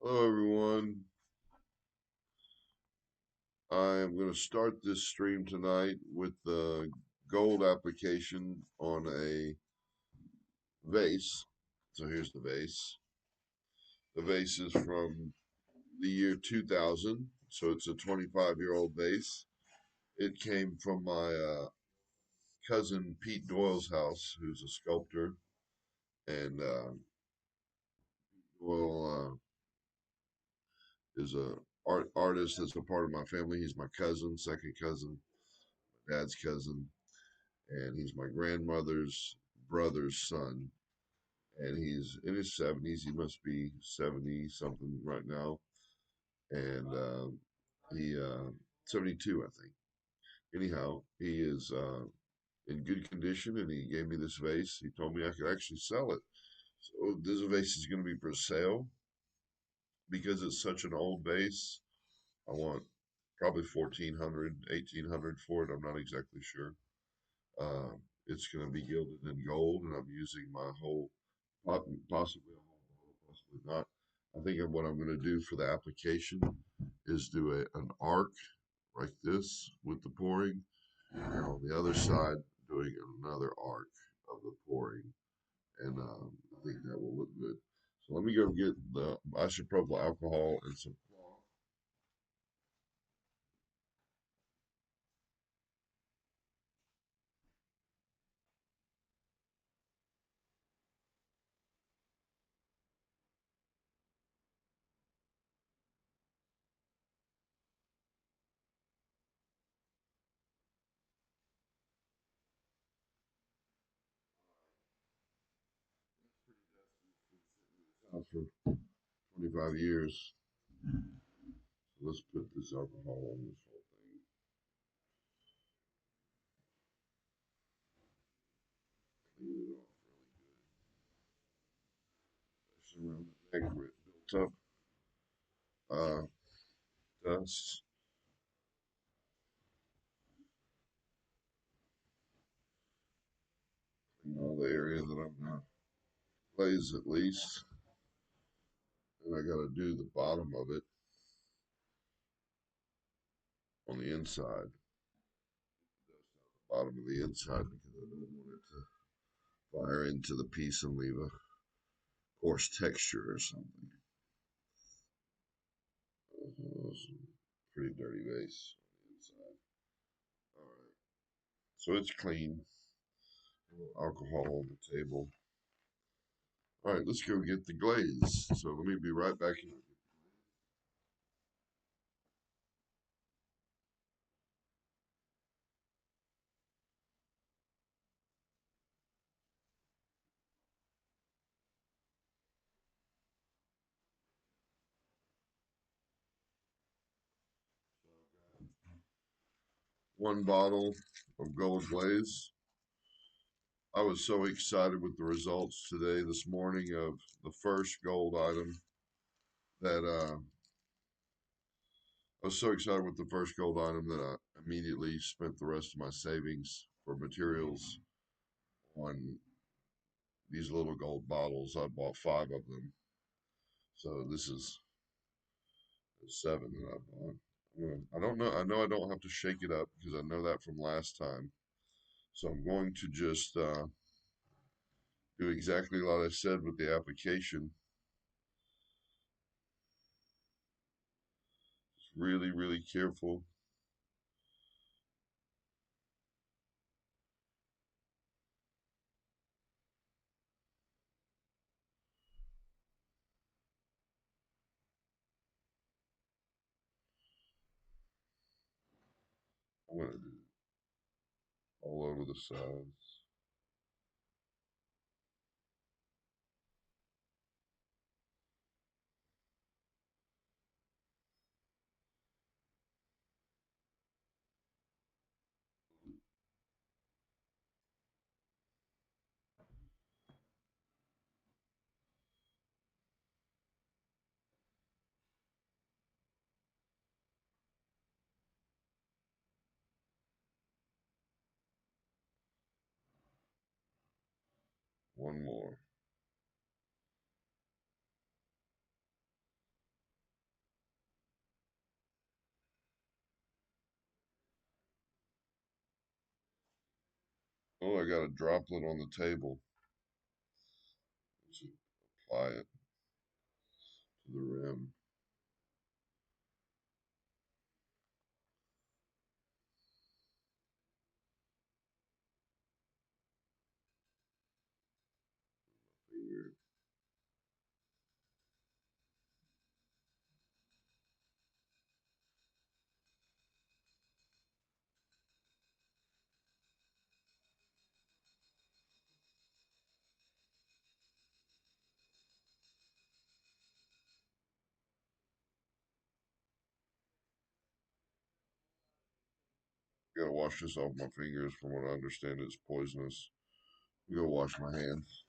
Hello, everyone. I am going to start this stream tonight with the gold application on a vase. So here's the vase. The vase is from the year 2000, so it's a 25-year-old vase. It came from my cousin Pete Doyle's house, who's a sculptor, and Doyle is a artist that's a part of my family. He's my cousin, second cousin, my dad's cousin, and he's my grandmother's brother's son, and he's in his 70s. He must be 70 something right now, and he 72, I think. Anyhow, he is in good condition, and he gave me this vase. He told me I could actually sell it. So this vase is going to be for sale because it's such an old vase. I want probably 1400, 1800 for it. I'm not exactly sure. It's going to be gilded in gold, and I'm using my whole, possibly a whole bottle, possibly not. I think of what I'm going to do for the application is do an arc like this with the pouring, and on the other side doing another arc of the pouring, and I think that will look good. So let me go get the isopropyl alcohol and some cloth. House for 25 years. So let's put this alcohol on this whole thing. Clean it off really good, especially around the neck where it built up dust. Clean all the area that I'm gonna glaze at least, and I gotta do the bottom of it on the inside, bottom of the inside, because I don't want it to fire into the piece and leave a coarse texture or something. Pretty dirty vase on the inside. All right, so it's clean. A little alcohol on the table. All right, let's go get the glaze. So let me be right back in. One bottle of gold glaze. I was so excited with the results today, this morning, of the first gold item that I was so excited with the first gold item that I immediately spent the rest of my savings for materials on these little gold bottles. I bought five of them. So this is seven that I bought. I don't know. I know I don't have to shake it up because I know that from last time. So I'm going to just do exactly like I said with the application. Just really, really careful. I'm going to do all over the sides. One more. Oh, I got a droplet on the table. Let's apply it to the rim. Finger. Gotta wash this off my fingers. From what I understand, it's poisonous. I'm gonna wash my hands.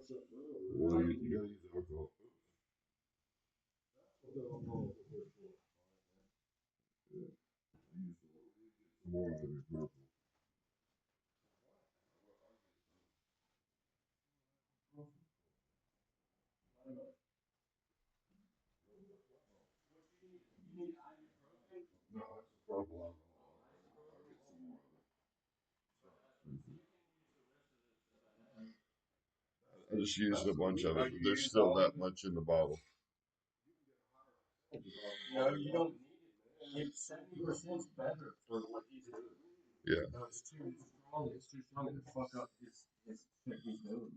Well, you gotta use alcohol. More than a purple. No, that's a purple alcohol. I'll get some more of it. I just used a bunch of it, but there's still that much in the bottle. No, you don't need it. It's 70% better for what he's doing. Yeah. No, it's too strong. It's too strong to fuck up his shit he's doing.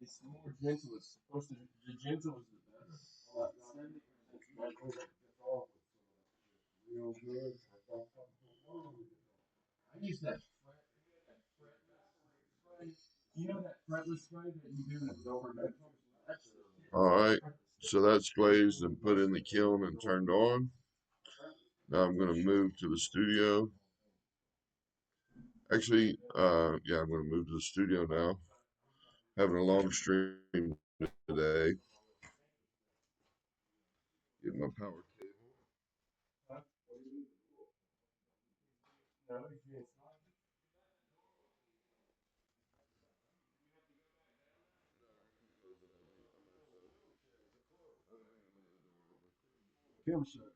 It's more gentle. It's supposed to. The gentle is the better. 70% better. Real good. I use that spray. You know that fretless spray that you do in the overnight? All right. So that's glazed and put in the kiln and turned on. Now I'm going to move to the studio. Actually, yeah, I'm going to move to the studio now. Having a long stream today. Get my power cable. Kim said.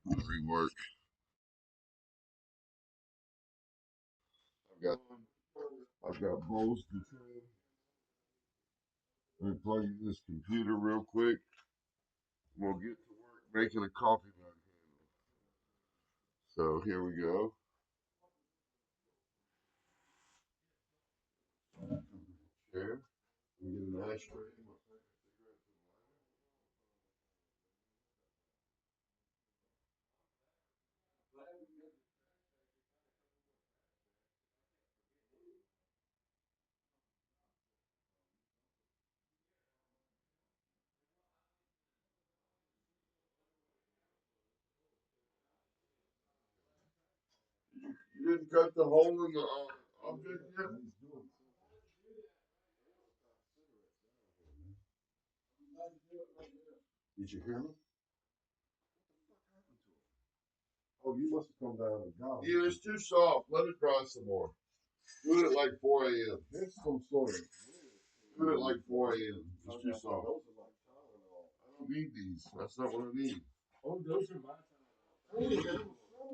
Rework. I've got I've got bowls to trim. Let me plug in this computer real quick. We'll get to work making a coffee mug handle. So here we go. Chair. We get an ashtray. You didn't cut the hole in the object yet? Did you hear me? Oh, you must have come down and got it. Yeah, it's too soft. Let it dry some more. Do it at like 4 a.m. There's some sort of. Do it at like 4 a.m. It's too soft. I don't need these. That's not what I need. Oh, those are my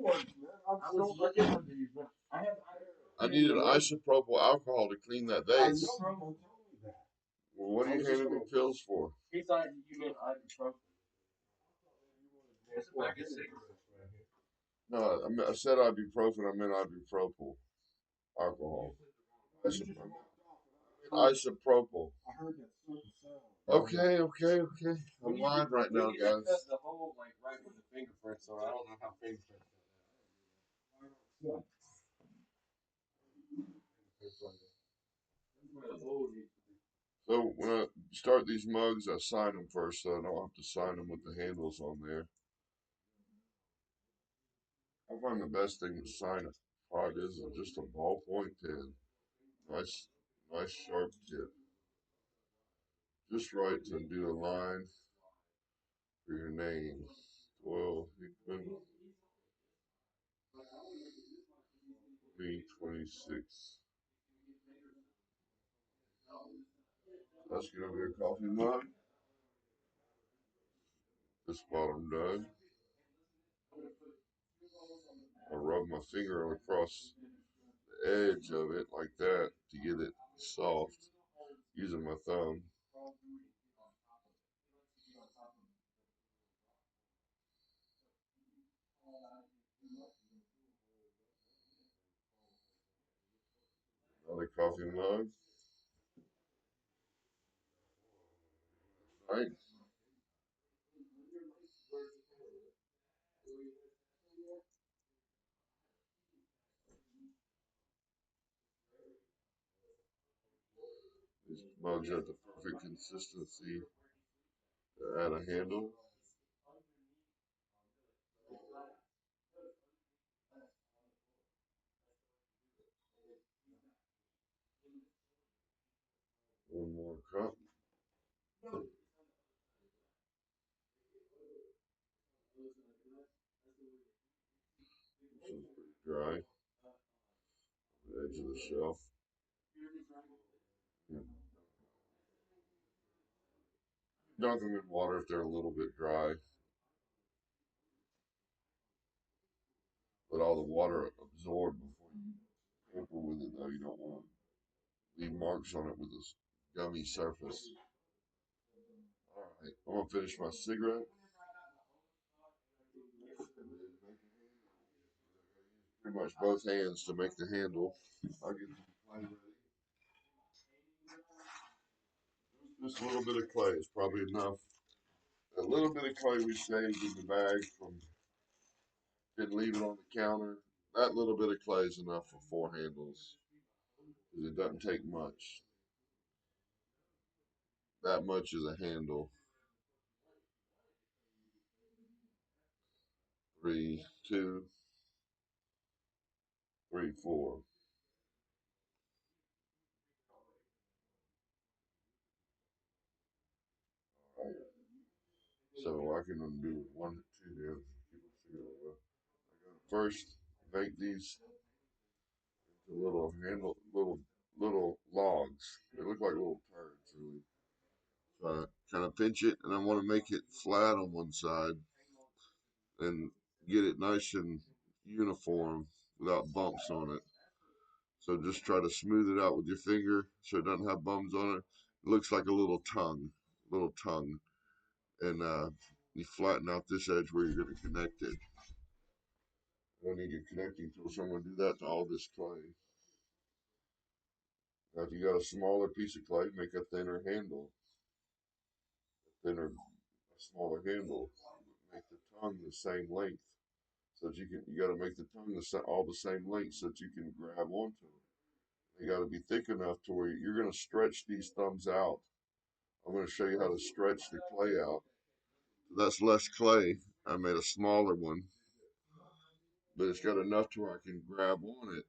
I don't looking for these, but I need an isopropyl alcohol to clean that vase. Well, what are you handing me pills for? He thought you meant ibuprofen. It's a pack of cigarettes right here. No, I said ibuprofen. I meant ibuproyl alcohol. Isopropyl. I heard that certain sound. Okay. I'm live right now, guys. Cut the hole like right with the fingerprint, so I don't know how fingerprints are. Yeah. So when I start these mugs, I sign them first, so I don't have to sign them with the handles on there. I find the best thing to sign a card is just a ballpoint pen. Nice sharp tip. Just right to do a line for your name. Doyle Hickman, 326. That's gonna be a coffee mug. This bottom done. I rub my finger across the edge of it like that to get it soft using my thumb. Another coffee mug. Right. These mugs are the perfect consistency to add a handle. dry. The edge of the shelf. Dunk them in water if they're a little bit dry. Let all the water absorb before you tamper with it, though. You don't want to leave marks on it with this gummy surface. All right, I'm gonna finish my cigarette. Pretty much both hands to make the handle. I'll get the clay ready. Just a little bit of clay is probably enough. A little bit of clay we saved in the bag from didn't leave it on the counter. That little bit of clay is enough for 4 handles. It doesn't take much. That much is a handle. 3, 2, 3, 4. Right. So I can do 1, 2 there. First, make these little handle, little logs. They look like little turds, really. So I kind of pinch it, and I want to make it flat on one side and get it nice and uniform without bumps on it. So just try to smooth it out with your finger so it doesn't have bumps on it. It looks like a little tongue, and you flatten out this edge where you're going to connect it. I don't need your connecting tool, so I'm going to do that to all this clay. Now, if you got a smaller piece of clay, make a thinner handle, a smaller handle. Make the tongue the same length, so that you got to make the tongue all the same length so that you can grab onto it. They got to be thick enough to where you're going to stretch these thumbs out. I'm going to show you how to stretch the clay out. That's less clay. I made a smaller one, but it's got enough to where I can grab on it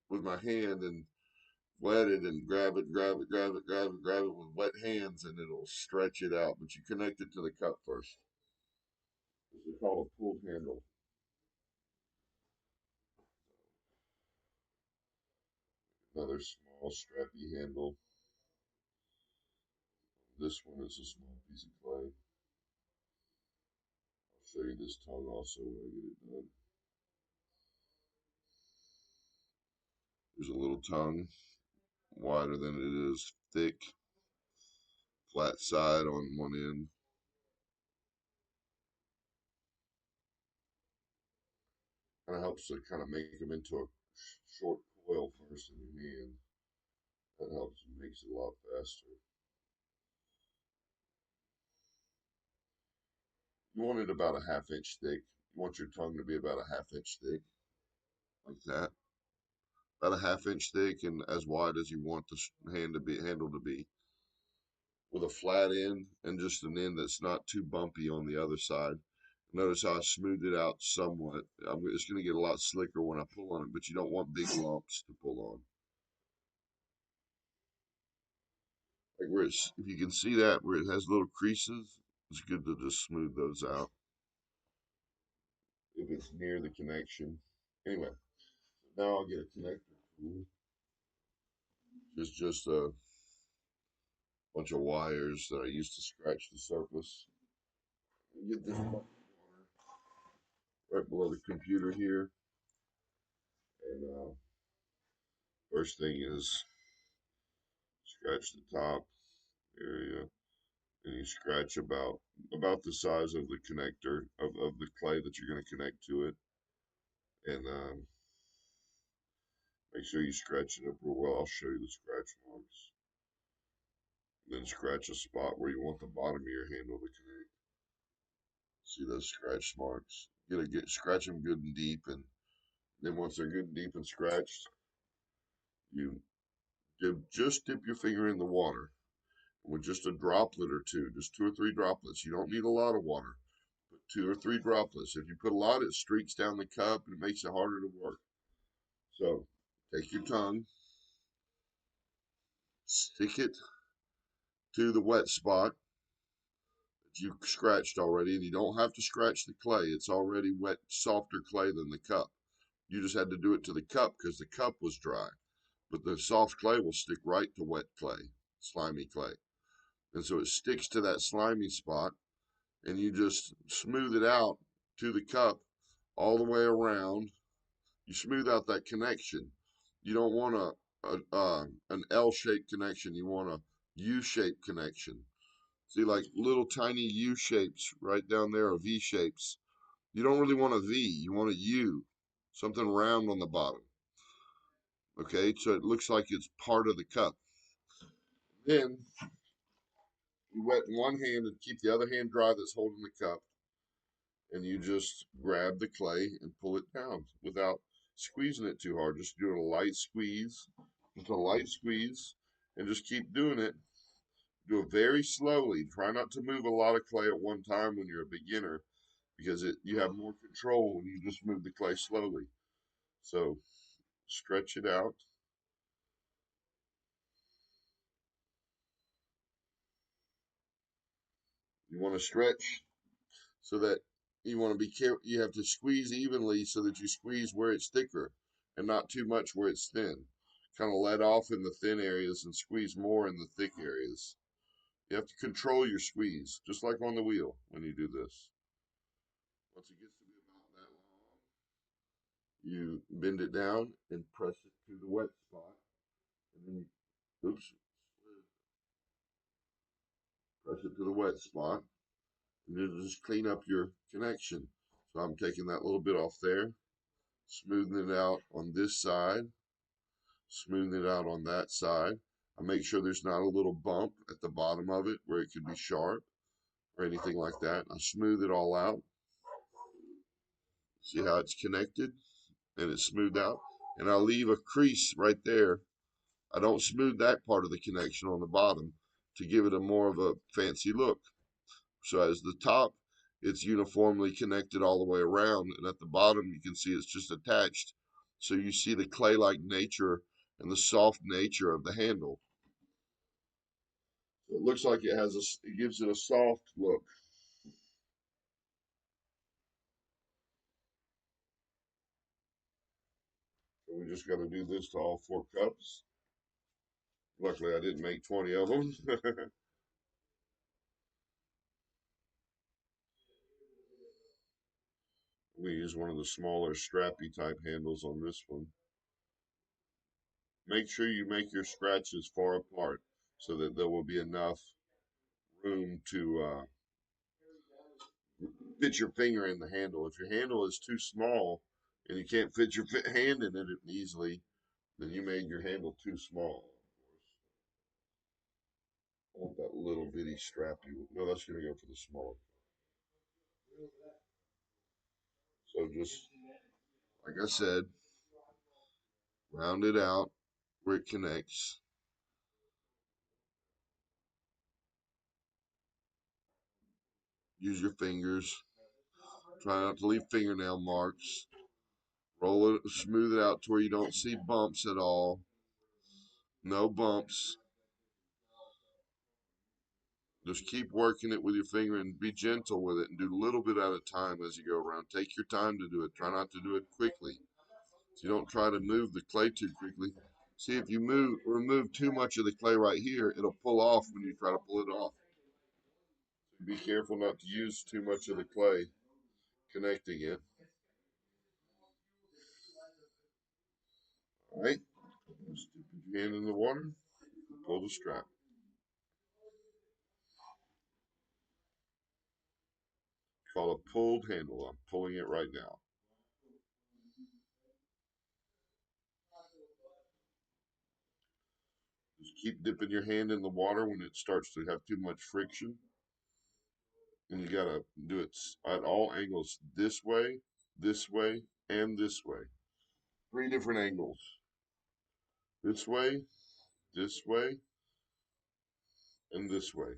with my hand and wet it and grab it with wet hands, and it'll stretch it out. But you connect it to the cup first. This is called a pulled handle. Another small strappy handle. This one is a small piece of clay. I'll show you this tongue also when I get it done. There's a little tongue, wider than it is thick, flat side on one end. Kind of helps to kind of make them into a short coil first in your hand. That helps, makes it a lot faster. You want it about a half-inch thick. You want your tongue to be about a half-inch thick, like that. About a half-inch thick and as wide as you want the handle to be, with a flat end and just an end that's not too bumpy on the other side. Notice how I smoothed it out somewhat. It's going to get a lot slicker when I pull on it, but you don't want big lumps to pull on. Like where it's, if you can see that where it has little creases, it's good to just smooth those out if it's near the connection. Anyway, now I'll get a connector tool. Just a bunch of wires that I use to scratch the surface. Get this water right below the computer here, and first thing is scratch the top area, and you scratch about the size of the connector of the clay that you're going to connect to it, and make sure you scratch it up real well. I'll show you the scratch marks. Then scratch a spot where you want the bottom of your handle to connect. See those scratch marks? Scratch them good and deep, and then once they're good and deep and scratched, you just dip your finger in the water with just a droplet or two, just 2 or 3 droplets. You don't need a lot of water. Put 2 or 3 droplets. If you put a lot, it streaks down the cup and it makes it harder to work. So take your tongue, stick it to the wet spot that you scratched already, and you don't have to scratch the clay. It's already wet, softer clay than the cup. You just had to do it to the cup because the cup was dry. But the soft clay will stick right to wet clay, slimy clay. And so it sticks to that slimy spot, and you just smooth it out to the cup all the way around. You smooth out that connection. You don't want an L-shaped connection. You want a U-shaped connection. See, like little tiny U shapes right down there, or V shapes. You don't really want a V. You want a U, something round on the bottom. Okay, so it looks like it's part of the cup. Then you wet one hand and keep the other hand dry that's holding the cup, and you just grab the clay and pull it down without squeezing it too hard. Just do a light squeeze, just a light squeeze, and just keep doing it. Do it very slowly. Try not to move a lot of clay at one time when you're a beginner, because you have more control when you just move the clay slowly. So stretch it out. You want to stretch so that you want to be careful. You have to squeeze evenly so that you squeeze where it's thicker and not too much where it's thin. Kind of let off in the thin areas and squeeze more in the thick areas. You have to control your squeeze, just like on the wheel when you do this. Once it gets to be about that long, you bend it down and press it to the wet spot. And then you, oops, press it to the wet spot. And then just clean up your connection. So I'm taking that little bit off there, smoothing it out on this side, smoothing it out on that side. I make sure there's not a little bump at the bottom of it where it could be sharp or anything like that. I smooth it all out. See how it's connected and it's smoothed out? And I leave a crease right there. I don't smooth that part of the connection on the bottom to give it a more of a fancy look. So as the top, it's uniformly connected all the way around, and at the bottom you can see it's just attached. So you see the clay-like nature and the soft nature of the handle. So it looks like it gives it a soft look. So we just got to do this to all 4 cups. Luckily, I didn't make 20 of them. We use one of the smaller strappy type handles on this one. Make sure you make your scratches far apart so that there will be enough room to fit your finger in the handle. If your handle is too small and you can't fit your hand in it easily, then you made your handle too small. I want that little bitty strappy one. No, that's going to go for the smaller. So just like I said, round it out where it connects. Use your fingers. Try not to leave fingernail marks. Roll it, smooth it out to where you don't see bumps at all. No bumps. Just keep working it with your finger and be gentle with it and do a little bit at a time as you go around. Take your time to do it. Try not to do it quickly. So you don't try to move the clay too quickly. See, if you remove too much of the clay right here, it'll pull off when you try to pull it off. So be careful not to use too much of the clay connecting it. All right, just put your hand in the water, pull the strap. Call a pulled handle. I'm pulling it right now. Just keep dipping your hand in the water when it starts to have too much friction. And you gotta do it at all angles, this way, and this way. 3 different angles. This way, and this way.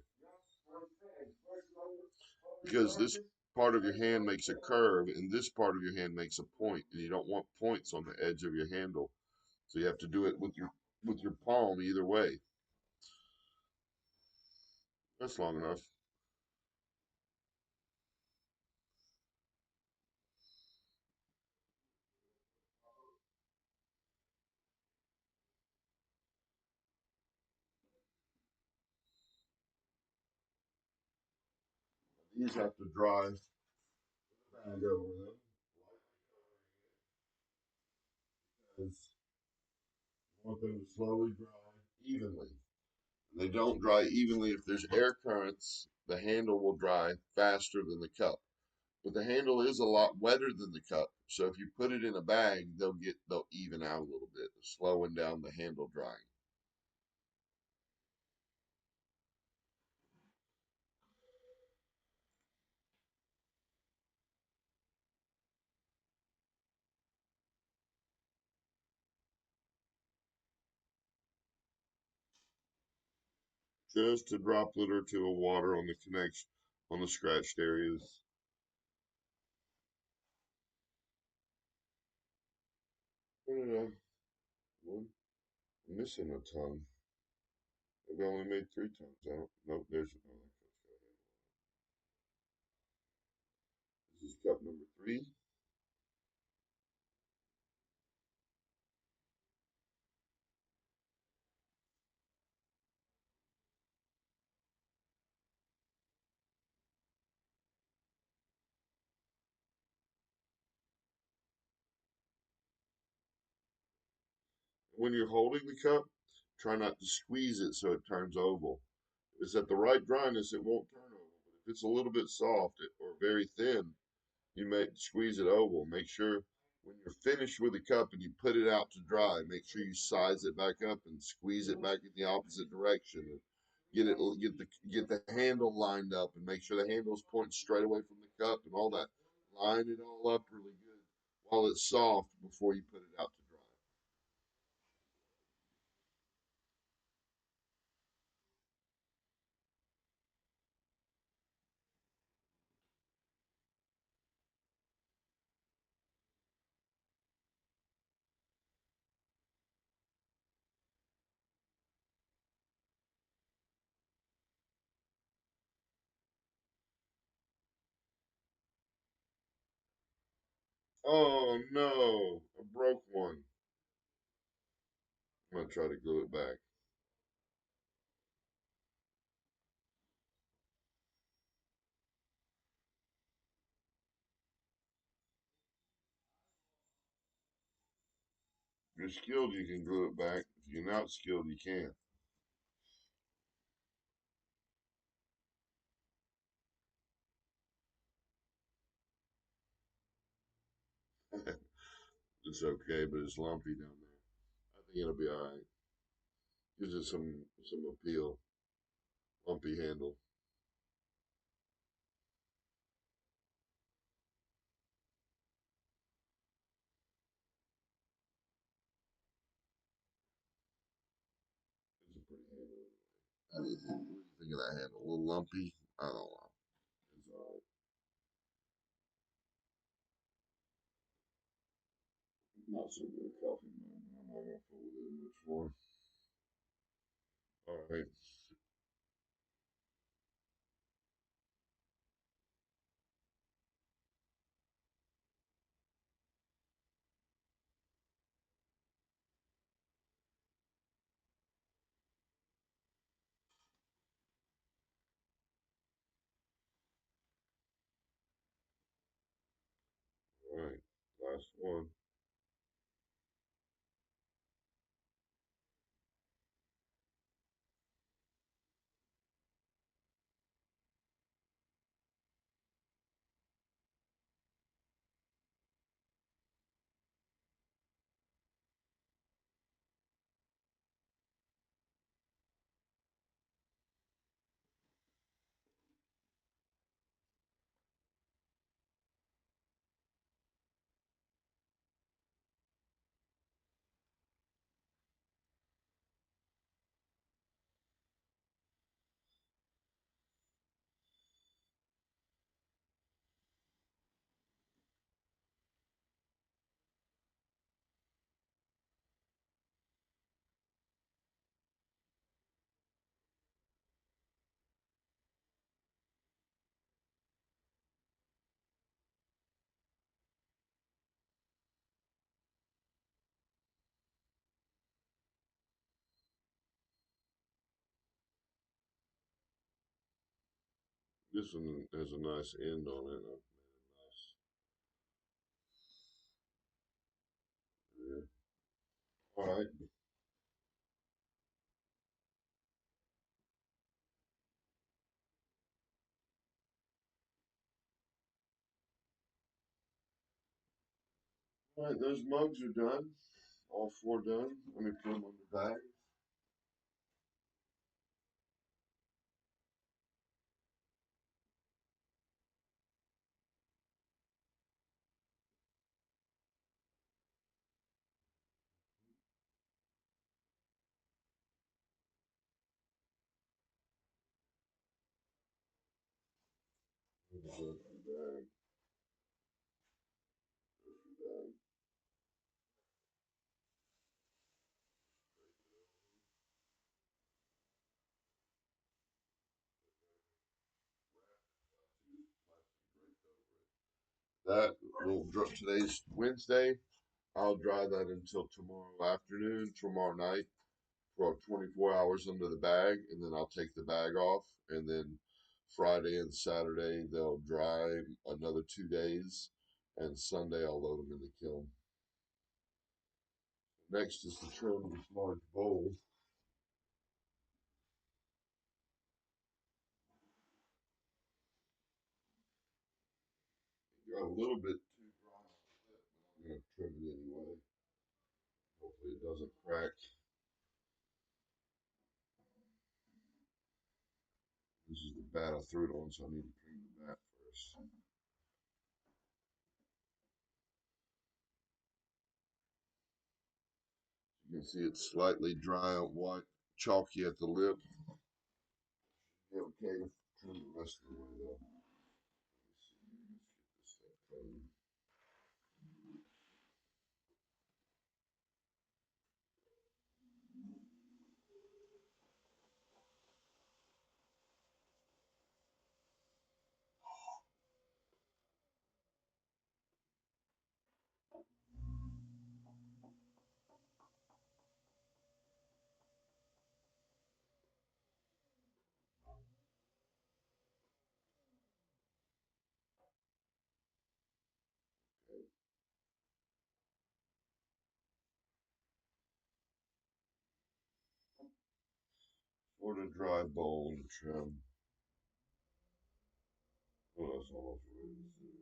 Because this part of your hand makes a curve, and this part of your hand makes a point, and you don't want points on the edge of your handle. So you have to do it with your palm either way. That's long enough. These have to dry with a bag over them, because you want them to slowly dry evenly. They don't dry evenly if there's air currents. The handle will dry faster than the cup. But the handle is a lot wetter than the cup. So if you put it in a bag, they'll even out a little bit, slowing down the handle drying. Just a droplet or two of water on the connection on the scratched areas. No, one. I'm missing a ton. Maybe I only made 3 tons. I don't. Nope. There's another. This is cup number 3. When you're holding the cup, try not to squeeze it so it turns oval. If it's at the right dryness, it won't turn oval. But if it's a little bit soft or very thin, you may squeeze it oval. Make sure when you're finished with the cup and you put it out to dry, make sure you size it back up and squeeze it back in the opposite direction. And get the handle lined up and make sure the handle's pointing straight away from the cup and all that. Line it all up really good while it's soft before you put it out to dry. Oh no, I broke one. I'm gonna try to glue it back. If you're skilled, you can glue it back. If you're not skilled, you can't. It's okay, but it's lumpy down there. I think it'll be all right. Gives it some appeal. Lumpy handle. It's a pretty handle. What do you think of that handle? A little lumpy? I don't know. It's all right. Not so good at coffee, man. I'm not gonna fool with it much more. All right. All right. Last one. This one has a nice end on it. I've made a nice. Yeah. All right. All right. Those mugs are done. All four done. Let me put them on the bag. There's the bag. Bag. That will drop. Today's Wednesday. I'll dry that until tomorrow afternoon, tomorrow night, for 24 hours under the bag, and then I'll take the bag off, and then Friday and Saturday they'll dry another 2 days, and Sunday I'll load them in the kiln. Next is to trim this large bowl. Got a little bit too dry on the lip, but I'm gonna trim it anyway. Hopefully it doesn't crack. This is the bat I threw it on, so I need to clean the bat first. You can see it's slightly dry, white, chalky at the lip. Yeah, okay, trim the rest of the way though. Let's get this thing clean. For the dry bowl and trim. Oh, that's almost ready to see.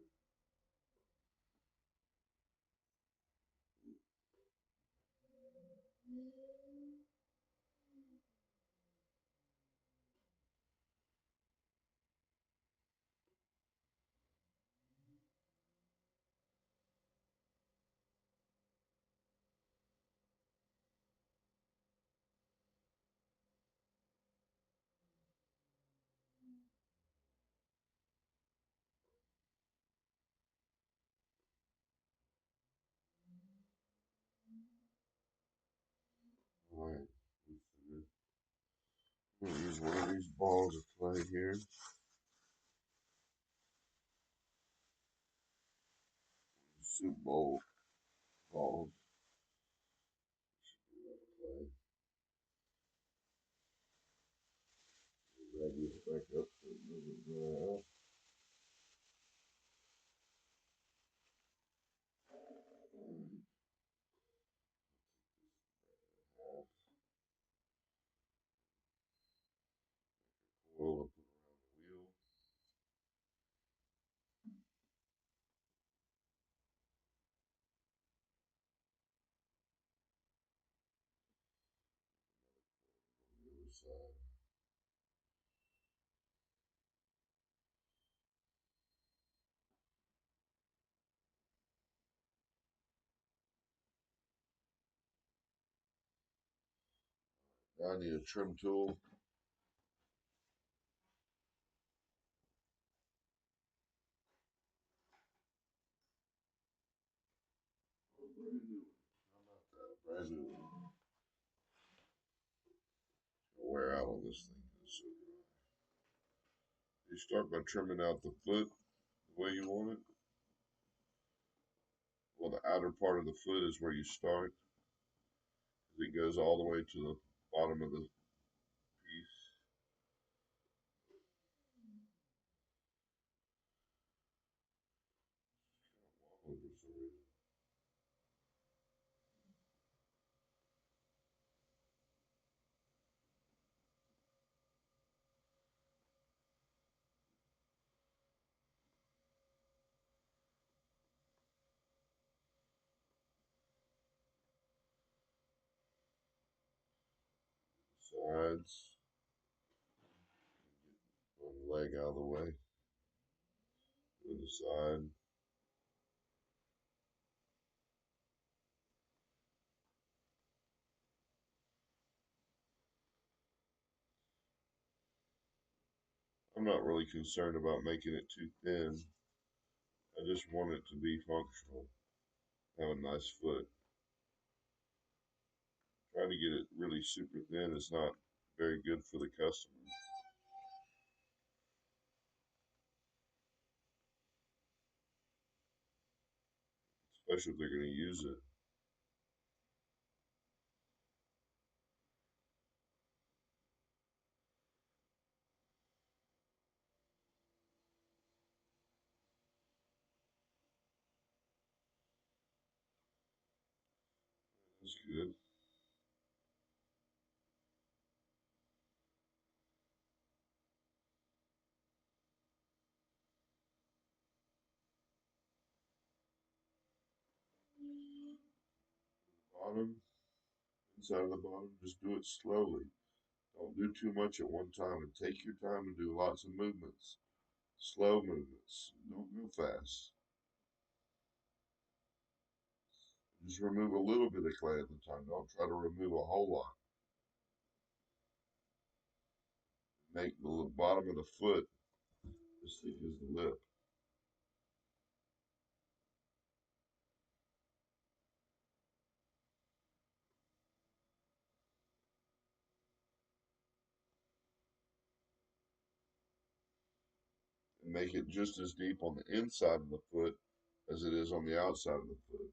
Alright, I'm gonna use one of these balls of clay here. Soup bowl balls. Clay. Drag this back up so it doesn't dry out. Coil and put around the wheel. On the other side. Now I need a trim tool. A brand new one. How about that? A brand new one. It'll wear out on this thing. It's so dry. You start by trimming out the foot the way you want it. Well, the outer part of the foot is where you start. It goes all the way to the bottom of the piece. sides. One leg out of the way. To the side. I'm not really concerned about making it too thin. I just want it to be functional. Have a nice foot. Trying to get it really super thin is not very good for the customer, especially if they're going to use it. That's good. Bottom, inside of the bottom, just do it slowly. Don't do too much at one time and take your time and do lots of movements. Slow movements. Don't go fast. Just remove a little bit of clay at the time. Don't try to remove a whole lot. Make the bottom of the foot as thick as the lip. And make it just as deep on the inside of the foot as it is on the outside of the foot.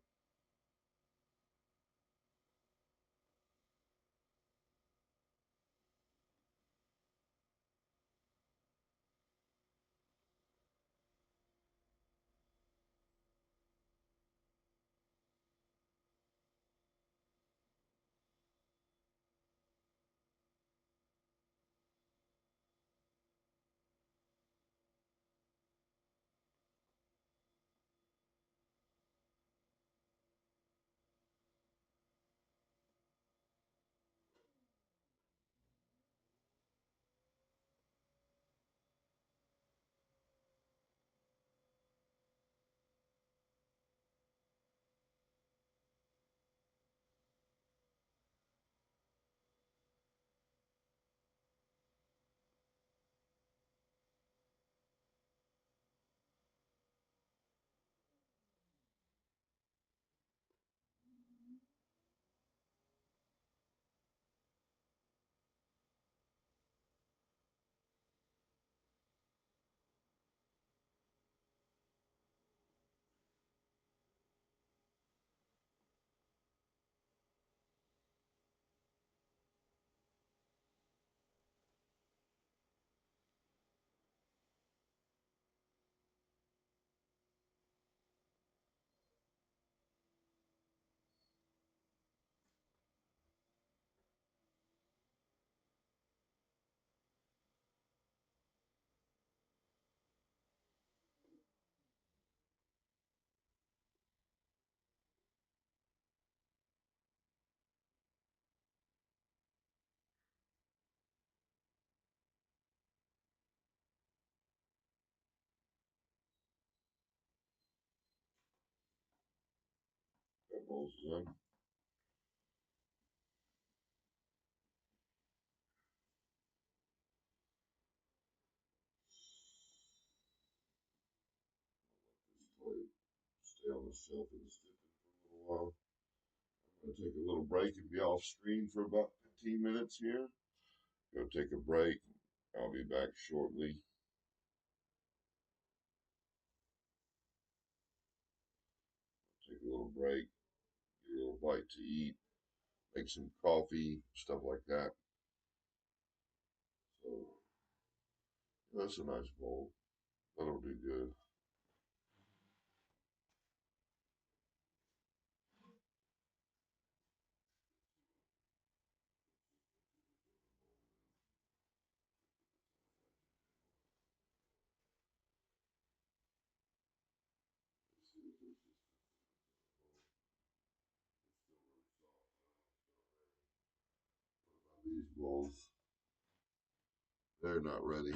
That bowl's done. Stay on the shelf and stick it for a little while. I'm going to take a little break and be off screen for about 15 minutes here. Go take a break. I'll be back shortly. Take a little break, get a little bite to eat, make some coffee, stuff like that. So that's a nice bowl. That'll do good. These bowls. they're not ready.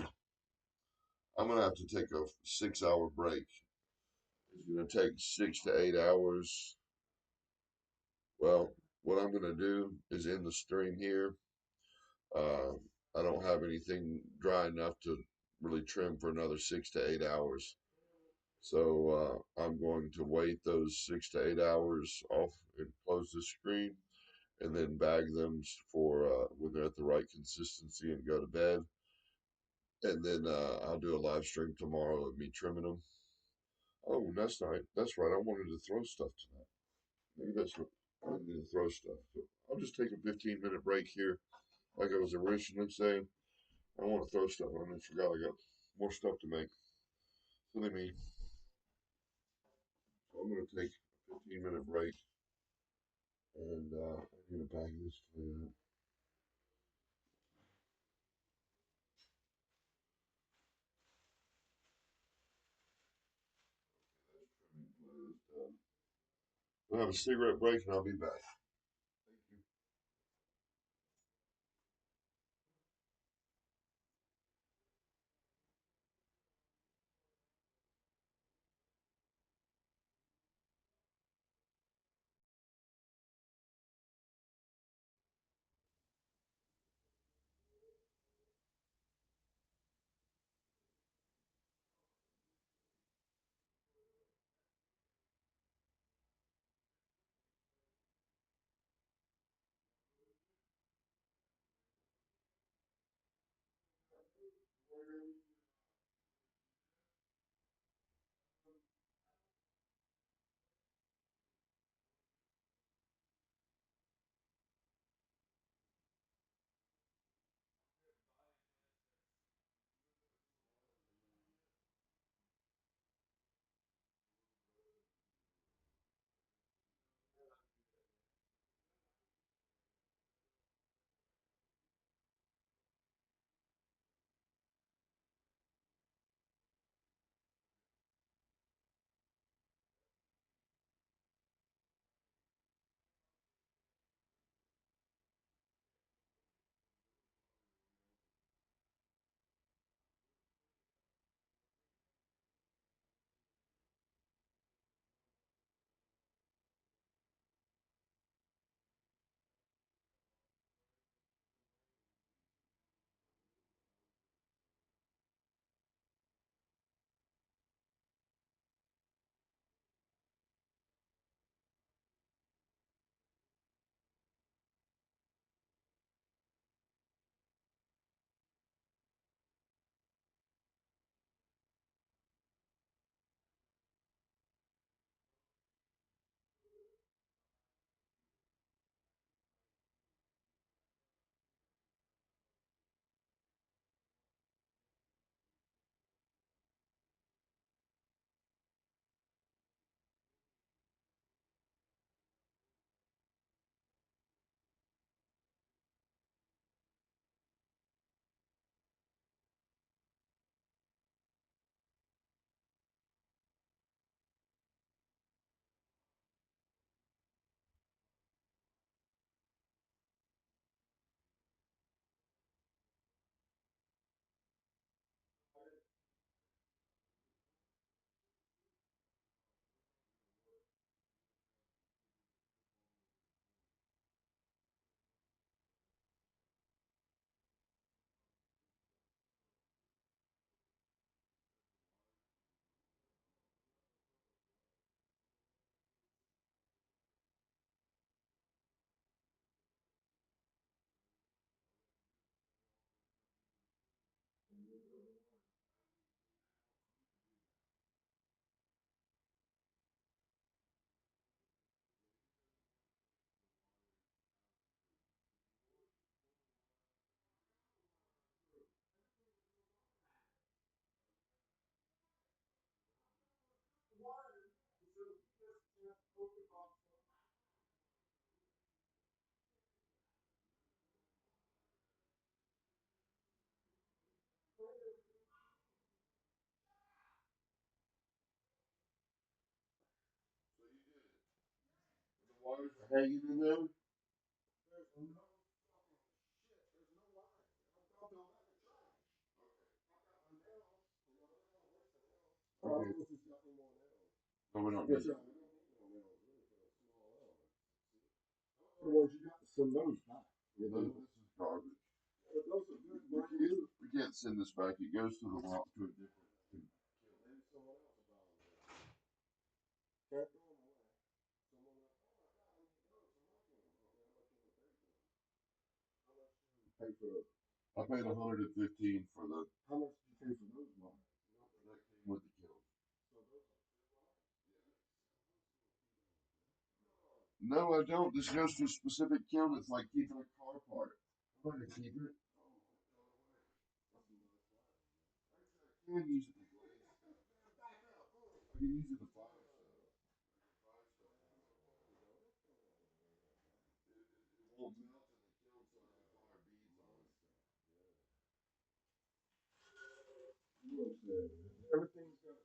I'm gonna have to take a 6 hour break. It's gonna take 6 to 8 hours. Well, what I'm gonna do is in the stream here. Uh, I don't have anything dry enough to really trim for another 6 to 8 hours. So I'm going to wait those 6 to 8 hours off and close the screen, and then bag them for when they're at the right consistency and go to bed. And then I'll do a live stream tomorrow of me trimming them. Oh, that's not. That's right. I wanted to throw stuff tonight. Maybe that's what I need to throw stuff. So I'll just take a 15-minute break here, like I was originally saying. I want to throw stuff. I forgot I got more stuff to make. Silly me. So I'm going to take a 15-minute break, and I'm going to bag this toy up. We'll have a cigarette break, and I'll be back. Thank you. So you did it. The wires are hanging in there. There's no fucking shit. There's no line. Don't throw that in the trash. So we don't need. Send those back. No, this is garbage. We can't send this back. It goes to the lot to a different. Pay for those. I paid 115 for the. How much did you pay for those, Mom? That came with the kiln. No, I don't. This goes to a specific kiln. It's like keeping a car part. I'm not gonna keep it. I can use it to glaze. I can use it to fire stuff. It won't melt in the kiln, so I can fire beads on it. Everything's got.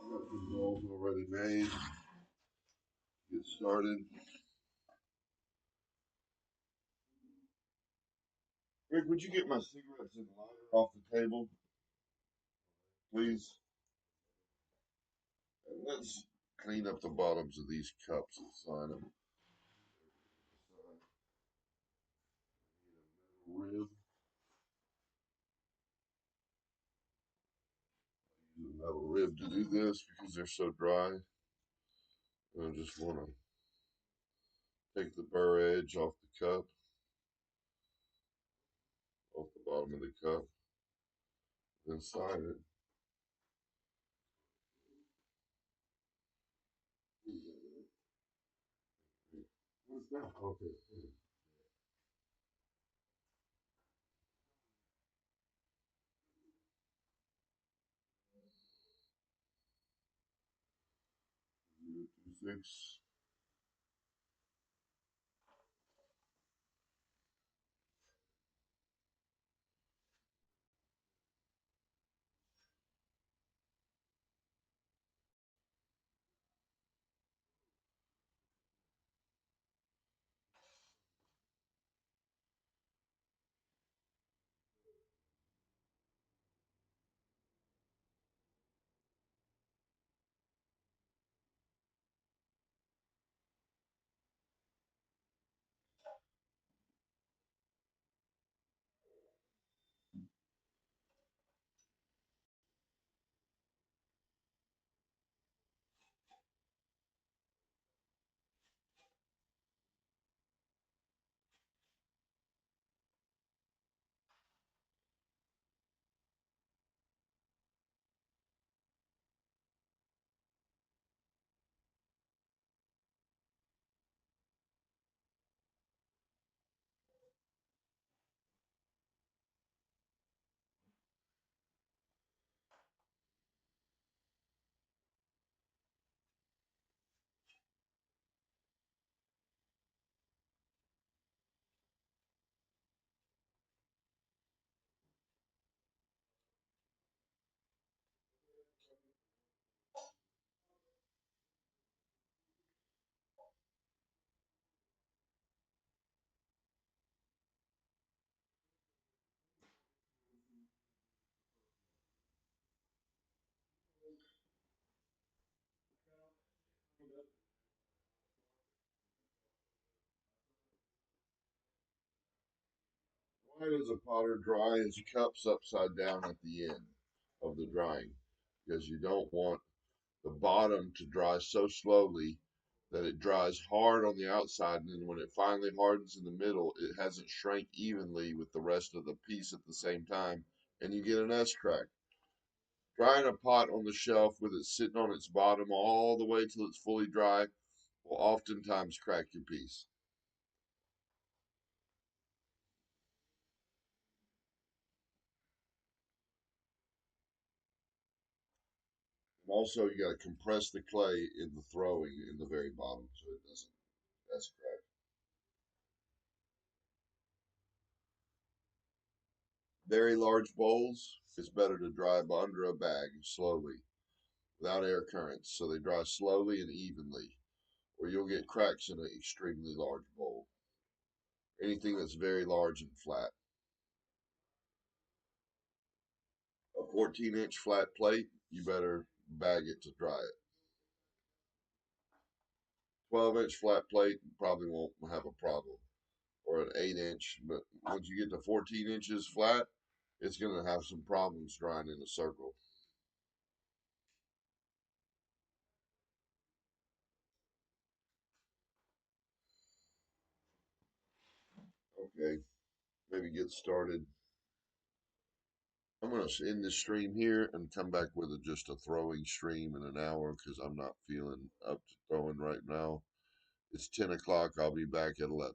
Got the balls already made. Get started. Rick, would you get my cigarettes and lighter off the table, please? And let's clean up the bottoms of these cups and sign them. Rib. Use a metal rib to do this because they're so dry. I just want to take the burr edge off the cup, off the bottom of the cup, then slide it. What's that? Okay. 026. Why does a potter dry his cups upside down at the end of the drying? Because you don't want the bottom to dry so slowly that it dries hard on the outside, and then when it finally hardens in the middle, it hasn't shrank evenly with the rest of the piece at the same time, and you get an S crack. Drying a pot on the shelf with it sitting on its bottom all the way till it's fully dry will oftentimes crack your piece. And also, you got to compress the clay in the throwing in the very bottom so it doesn't S crack. Very large bowls, it's better to dry under a bag slowly without air currents so they dry slowly and evenly, or you'll get cracks in an extremely large bowl. Anything that's very large and flat. A 14-inch flat plate, you better bag it to dry it. 12-inch flat plate probably won't have a problem, or an 8-inch, but once you get to 14 inches flat, it's going to have some problems drying in a circle. Okay, maybe get started. I'm going to end this stream here and come back with just a throwing stream in an hour because I'm not feeling up to throwing right now. It's 10 o'clock. I'll be back at 11.